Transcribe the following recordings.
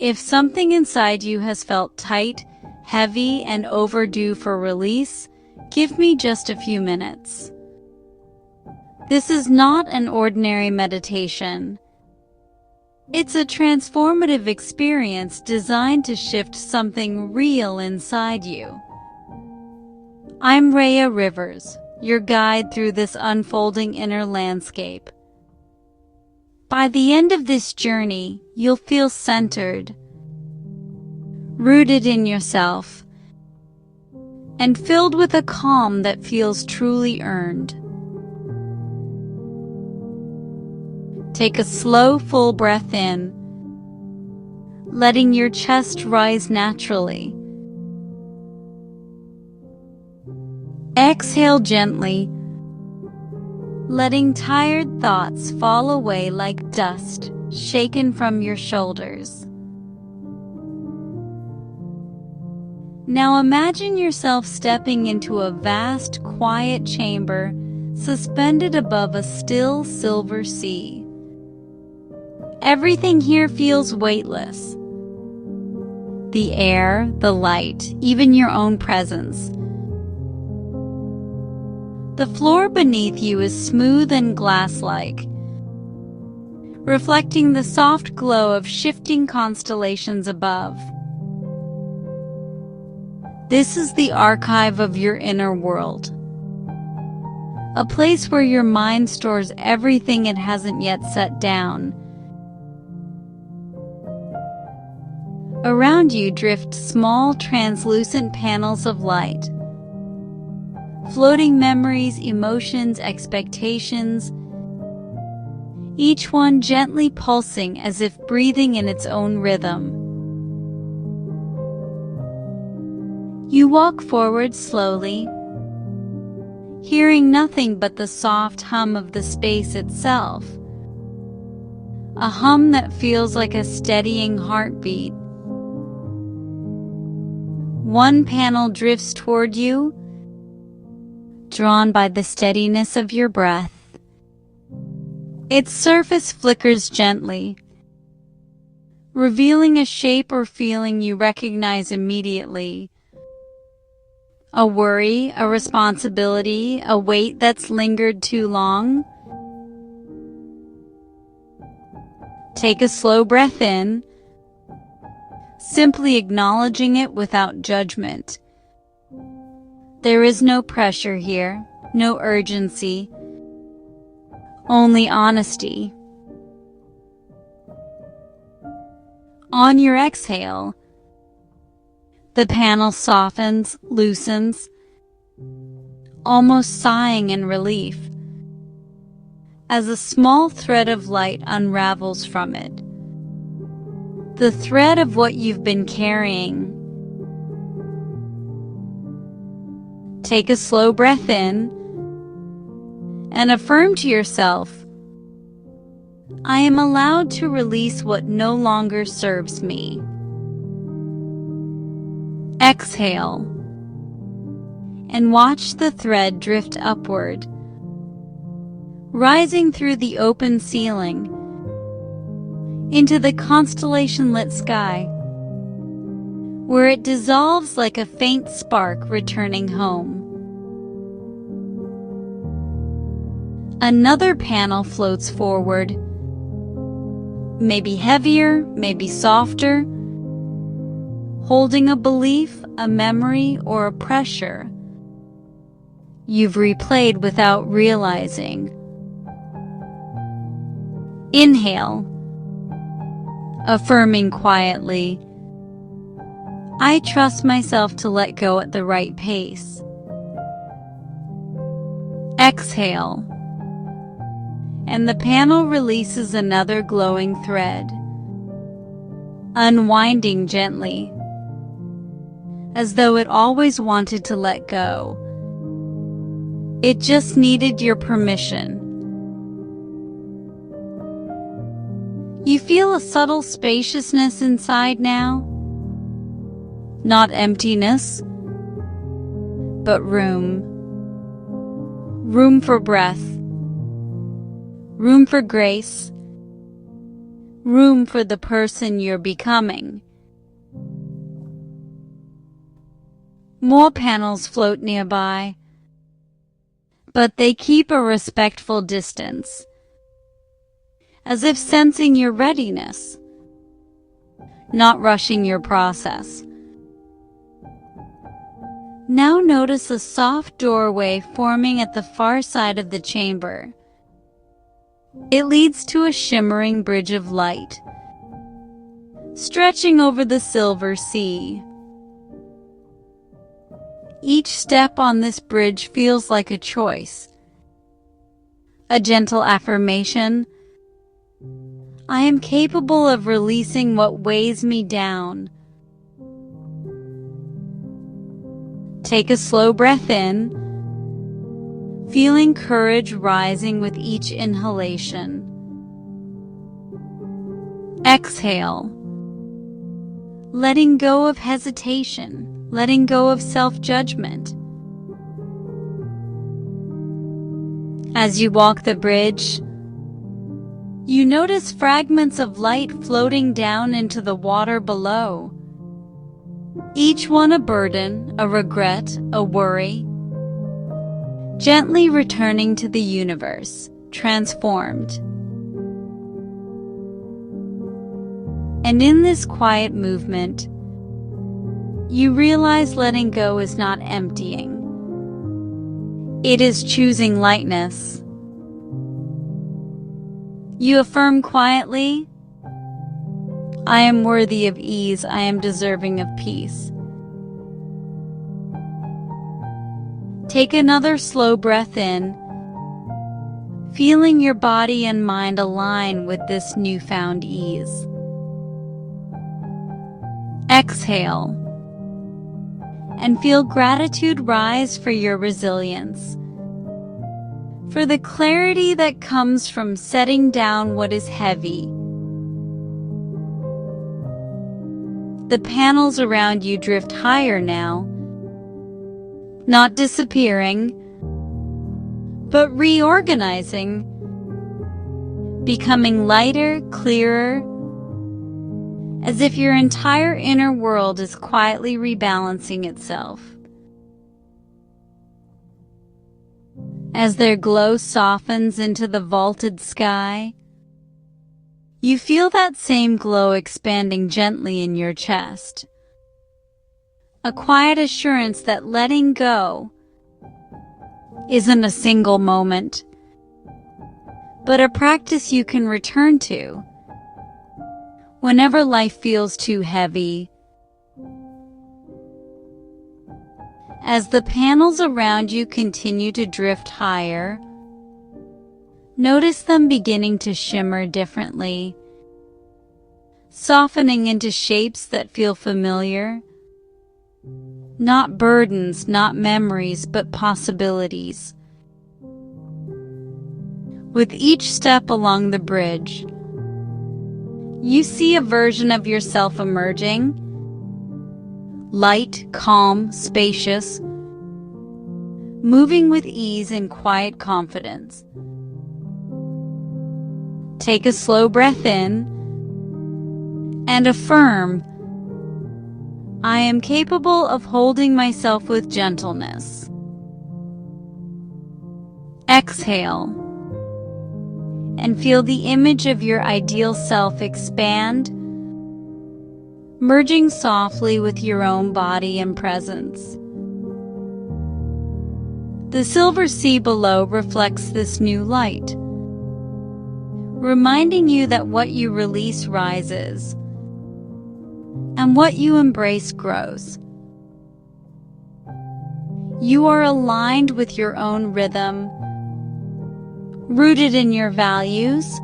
If something inside you has felt tight, heavy, and overdue for release, give me just a few minutes. This is not an ordinary meditation. It's a transformative experience designed to shift something real inside you. I'm Rhea Rivers, your guide through this unfolding inner landscape. By the end of this journey, you'll feel centered, rooted in yourself, and filled with a calm that feels truly earned. Take a slow, full breath in, letting your chest rise naturally. Exhale gently, letting tired thoughts fall away like dust shaken from your shoulders. Now imagine yourself stepping into a vast, quiet chamber suspended above a still silver sea. Everything here feels weightless. The air, the light, even your own presence. The floor beneath you is smooth and glass-like, reflecting the soft glow of shifting constellations above. This is the archive of your inner world, a place where your mind stores everything it hasn't yet set down. Around you drift small, translucent panels of light, floating memories, emotions, expectations, each one gently pulsing as if breathing in its own rhythm. You walk forward slowly, hearing nothing but the soft hum of the space itself, a hum that feels like a steadying heartbeat. One panel drifts toward you, drawn by the steadiness of your breath. Its surface flickers gently, revealing a shape or feeling you recognize immediately. A worry, a responsibility, a weight that's lingered too long. Take a slow breath in, simply acknowledging it without judgment. There is no pressure here, no urgency, only honesty. On your exhale, the panel softens, loosens, almost sighing in relief, as a small thread of light unravels from it. The thread of what you've been carrying. Take a slow breath in and affirm to yourself, I am allowed to release what no longer serves me. Exhale and watch the thread drift upward, rising through the open ceiling into the constellation-lit sky, where it dissolves like a faint spark returning home. Another panel floats forward, maybe heavier, maybe softer, holding a belief, a memory, or a pressure you've replayed without realizing. Inhale, affirming quietly, I trust myself to let go at the right pace. Exhale, and the panel releases another glowing thread, unwinding gently, as though it always wanted to let go. It just needed your permission. You feel a subtle spaciousness inside now. Not emptiness, but room. Room for breath. Room for grace. room for the person you're becoming. More panels float nearby, but they keep a respectful distance, as if sensing your readiness, not rushing your process. Now notice a soft doorway forming at the far side of the chamber. It leads to a shimmering bridge of light, stretching over the silver sea. Each step on this bridge feels like a choice, a gentle affirmation. I am capable of releasing what weighs me down. Take a slow breath in, feeling courage rising with each inhalation. Exhale, letting go of hesitation, letting go of self-judgment. As you walk the bridge, you notice fragments of light floating down into the water below. Each one a burden, a regret, a worry, gently returning to the universe, transformed. And in this quiet movement, you realize letting go is not emptying. It is choosing lightness. You affirm quietly, I am worthy of ease, I am deserving of peace. Take another slow breath in, feeling your body and mind align with this newfound ease. Exhale, and feel gratitude rise for your resilience, for the clarity that comes from setting down what is heavy. The panels around you drift higher now, not disappearing, but reorganizing, becoming lighter, clearer, as if your entire inner world is quietly rebalancing itself. As their glow softens into the vaulted sky, you feel that same glow expanding gently in your chest. A quiet assurance that letting go isn't a single moment, but a practice you can return to whenever life feels too heavy. As the panels around you continue to drift higher, notice them beginning to shimmer differently, softening into shapes that feel familiar. Not burdens, not memories, but possibilities. With each step along the bridge, you see a version of yourself emerging, light, calm, spacious, moving with ease and quiet confidence. Take a slow breath in and affirm, I am capable of holding myself with gentleness. Exhale, and feel the image of your ideal self expand, merging softly with your own body and presence. The silver sea below reflects this new light, reminding you that what you release rises, and what you embrace grows. You are aligned with your own rhythm, rooted in your values,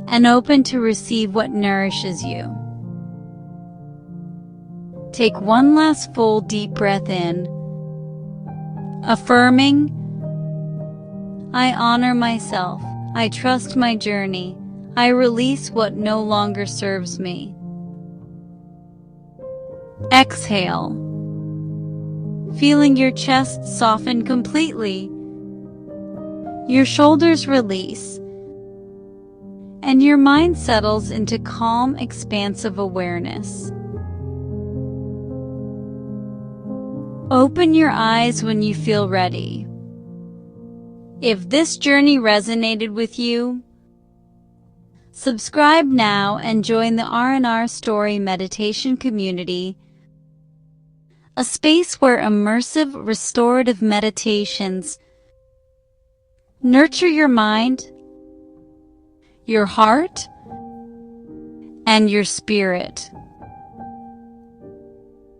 and open to receive what nourishes you. Take one last full deep breath in, affirming, I honor myself, I trust my journey, I release what no longer serves me. Exhale, feeling your chest soften completely, your shoulders release, and your mind settles into calm, expansive awareness. Open your eyes when you feel ready. If this journey resonated with you, subscribe now and join the R&R Story Meditation community, a space where immersive, restorative meditations nurture your mind, your heart, and your spirit.